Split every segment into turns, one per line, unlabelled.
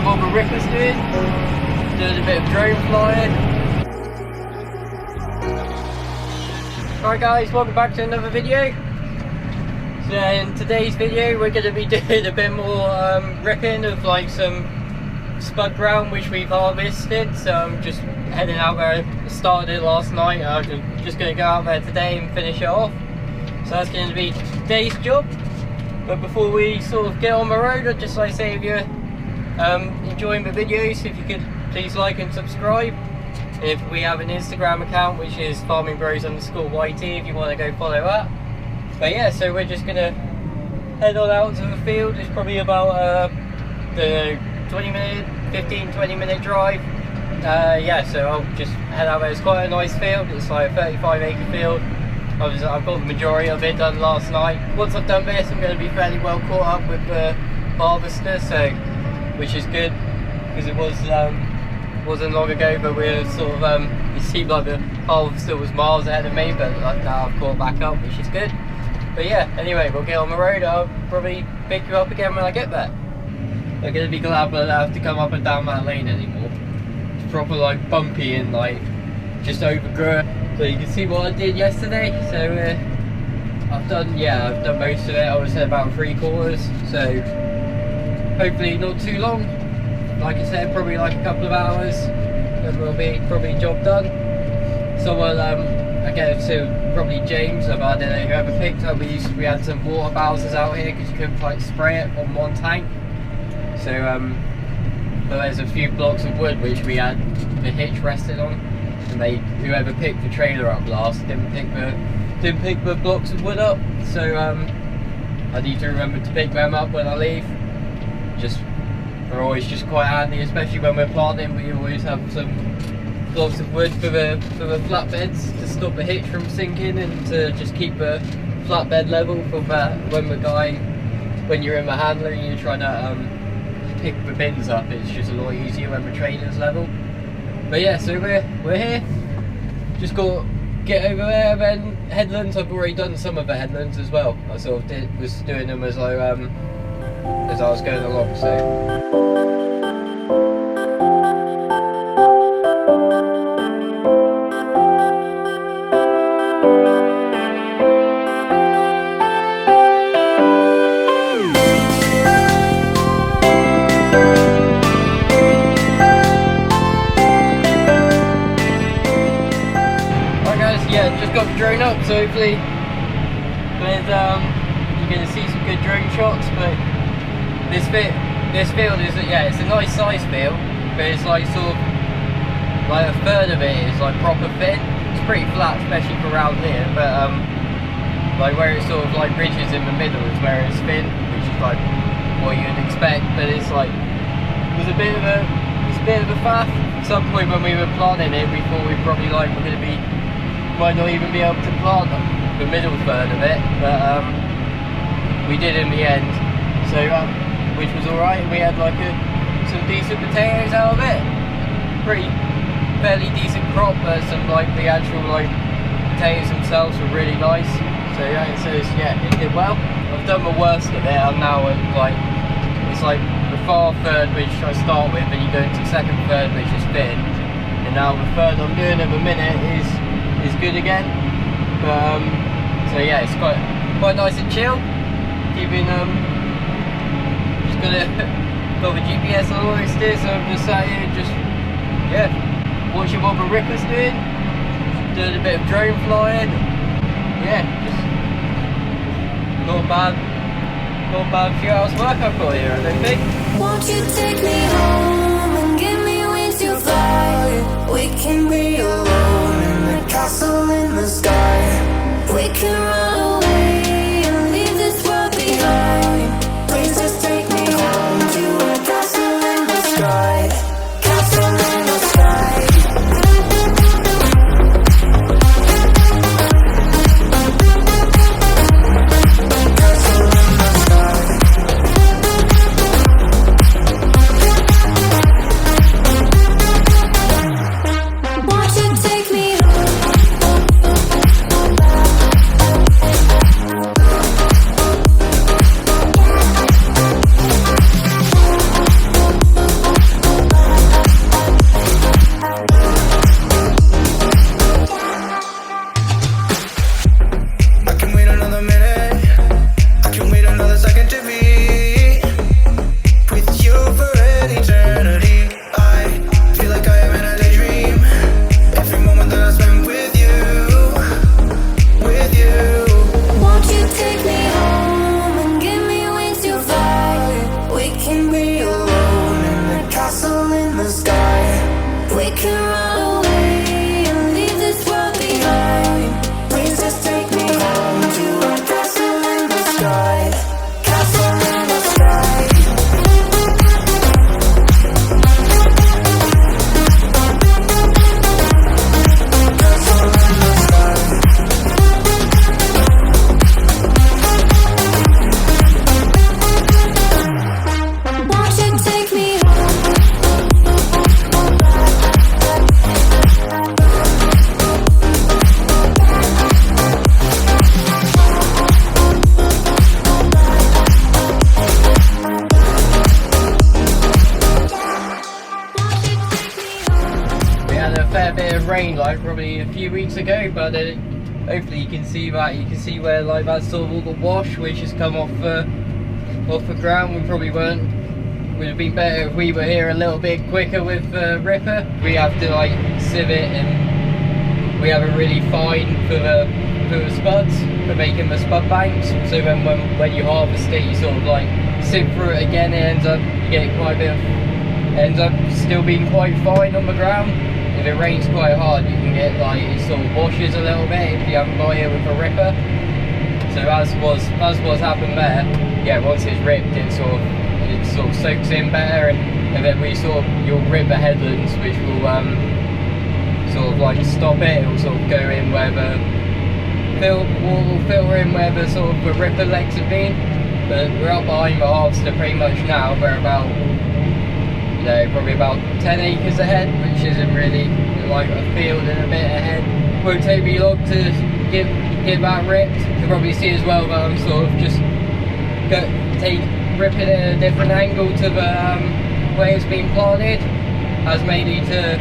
what Rick was doing a bit of drone flying. Alright guys, welcome back to another video. So in today's video we're going to be doing a bit more ripping of like some spud ground which we've harvested. So I'm just heading out there. I started it last night. I'm just going to go out there today and finish it off. So that's going to be today's job. But before we sort of get on the road, I'd just like to say if you're enjoying the videos, if you could please like and subscribe. If we have an Instagram account which is farmingbros_YT if you want to go follow that. But yeah, so we're just going to head on out to the field. It's probably about the 15-20 minute drive. Yeah, so I'll just head out there. It's quite a nice field. It's like a 35 acre field. I've got the majority of it done last night. Once I've done this, I'm going to be fairly well caught up with the harvester, so which is good because it wasn't long ago, but we were sort of it seemed like the harvester was miles ahead of me, but like now I've caught back up, which is good. But yeah, anyway, we'll get on the road. I'll probably pick you up again when I get there. I'm going to be glad I don't have to come up and down that lane anymore. It's proper like bumpy and like just overgrown. So you can see what I did yesterday. So I've done most of it. I was at about 3/4. So hopefully not too long. Like I said, probably like a couple of hours, and we'll be probably job done. So I get to probably James. I don't know whoever picked up. We had some water bowsers out here because you couldn't like spray it on one tank. So but there's a few blocks of wood which we had the hitch rested on. And whoever picked the trailer up last didn't pick the blocks of wood up, so I need to remember to pick them up when I leave. They're always just quite handy, especially when we're planting. We always have some blocks of wood for the flatbeds to stop the hitch from sinking and to just keep the flatbed level for when you're in the handler and you're trying to pick the bins up. It's just a lot easier when the trailer's level. But yeah, so we're here. Just got to get over there. Then headlands, I've already done some of the headlands as well. I sort of was doing them as I was going along. So. Yeah, just got the drone up, so hopefully you're going to see some good drone shots. But this field is, it's a nice size field, but it's like sort of like a third of it is like proper thin. It's pretty flat, especially for around here, but like where it's sort of like ridges in the middle is where it's thin, which is like what you'd expect. But it's like it's a bit of a faff. At some point when we were planting it, we thought we probably like we're going to be might not even be able to plant the middle third of it, but we did in the end, so which was alright. We had like some decent potatoes out of it, fairly decent crop, but some like the actual like potatoes themselves were really nice. So yeah, it did well. I've done the worst of it. I'm now at like it's like the far third which I start with, and you go into the second third which is thin, and now the third I'm doing at the minute is good again. But so yeah, it's quite nice and chill. Keeping just got the GPS on all this so I'm just sat here watching what the Ripper's doing a bit of drone flying. Yeah, just not bad few hours work I've got here, I don't think.
Won't you take me home and give me wings to fly? We can be alone in the castle in the sky. We can run away and leave this world behind. Please just take me home to a castle in the sky. Castle in the sky. Castle in the sky. Won't you take me home?
rained like probably a few weeks ago, but hopefully you can see that. You can see where like that's sort of all the wash which has come off the ground. We probably would have been better if we were here a little bit quicker with Ripper. We have to like sieve it, and we have it really fine for the spuds, for making the spud banks. So when you harvest it, you sort of like sieve through it again. It ends up getting quite a bit of, ends up still being quite fine on the ground. If it rains quite hard, you can get like it sort of washes a little bit if you haven't got it with a Ripper. So as was happened there, yeah, once it's ripped, it sort of soaks in better, and then you'll rip the headlands, which will sort of like stop it. It will sort of go in where the water will filter in where the sort of the Ripper legs have been. But we're up behind the harvester pretty much now. We're about, you know, probably about 10 acres ahead, which isn't really like a field and a bit ahead. Won't take me long to get that ripped. You can probably see as well that I'm sort of just ripping it at a different angle to the way it's been planted, as maybe to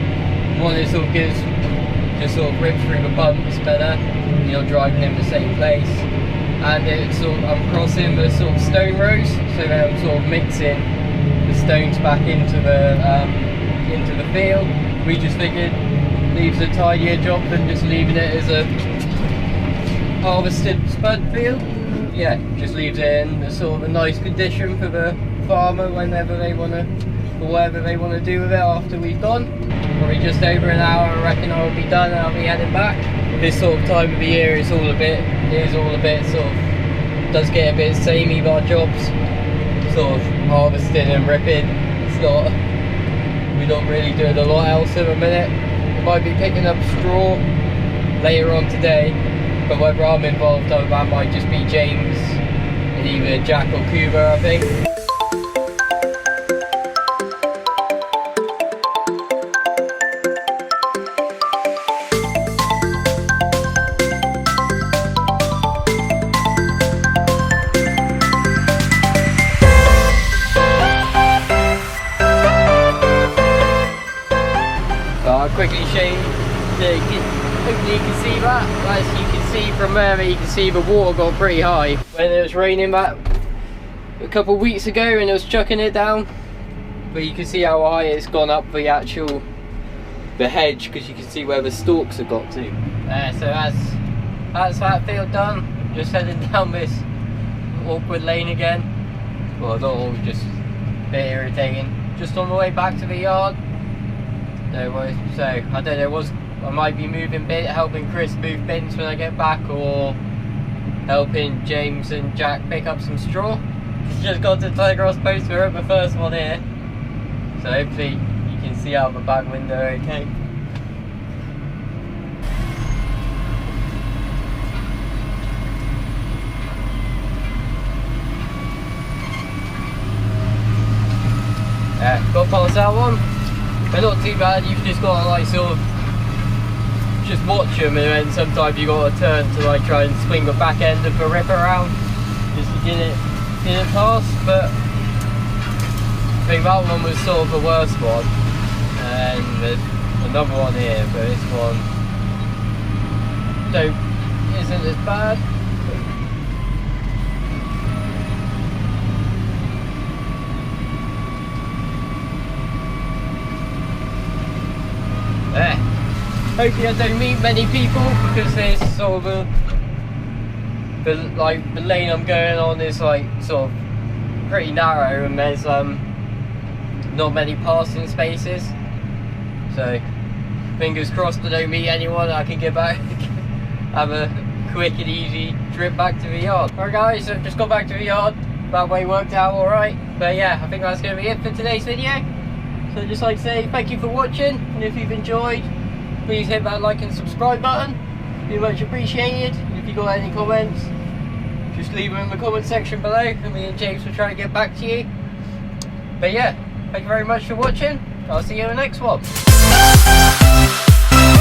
one that sort of gives, just sort of rip through the bumps better, and you're driving in the same place. And it's sort of, I'm crossing the sort of stone rows, so then I'm sort of mixing the stones back into the field. We just figured leaves a tidier job than just leaving it as a harvested spud field. Yeah, just leaves it in a sort of a nice condition for the farmer whenever they want to, or whatever they want to do with it after we've gone. Probably just over an hour, I reckon I'll be done and I'll be heading back. This sort of time of the year is all a bit sort of, does get a bit samey with our jobs. Sort of harvesting and ripping. It's not, we're not really doing a lot else in a minute. We might be picking up straw later on today, but whether I'm involved, that might just be James and either Jack or Cuba, I think. So I'll quickly show you. Hopefully you can see that. As you can see from there, you can see the water got pretty high when it was raining back a couple of weeks ago and it was chucking it down. But you can see how high it's gone up the hedge, because you can see where the stalks have got to. So that's that field done. Just heading down this awkward lane again. Well, not all, just a bit irritating. Just on the way back to the yard. So I don't know, I might be helping Chris move bins when I get back, or helping James and Jack pick up some straw. Just got to telegraph post, we're at the first one here. So hopefully you can see out the back window okay. Yeah, got past that one. They're not too bad, you've just got to like sort of just watch them, and then sometimes you got to turn to like try and swing the back end of the Ripper around just to get it past. But I think that one was sort of the worst one, and there's another one here, but this one isn't as bad. Hopefully I don't meet many people, because there's sort of the lane I'm going on is like sort of pretty narrow, and there's not many passing spaces. So fingers crossed I don't meet anyone. I can get back, have a quick and easy trip back to the yard. Alright guys, I've just got back to the yard. That way worked out alright. But yeah, I think that's going to be it for today's video. So I'd just like to say thank you for watching, and if you've enjoyed, please hit that like and subscribe button. Be much appreciated. And if you've got any comments, just leave them in the comment section below, and me and James will try to get back to you. But yeah, thank you very much for watching. I'll see you in the next one.